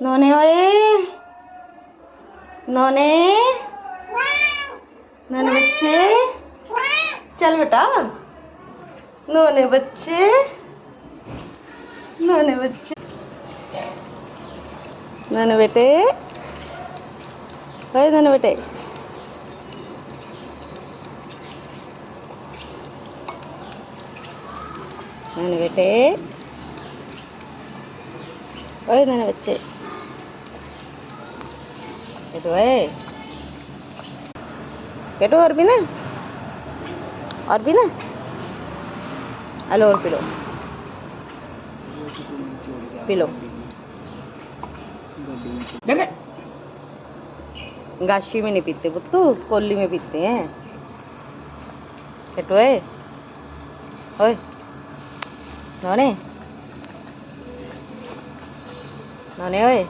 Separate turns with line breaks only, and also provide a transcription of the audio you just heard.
नोने ओए नोने नोने बच्चे चल बेटा नोने बच्चे नोने बच्चे नोने बेटे ओए नोने बेटे नोने बेटे ओए नोने बच्चे केटू है केटू और भी ना हेलो और पिलो पिलो गाशी में नहीं पीते बुत्तू कोली में पीते हैं केटू है ओए नोने नोने ओए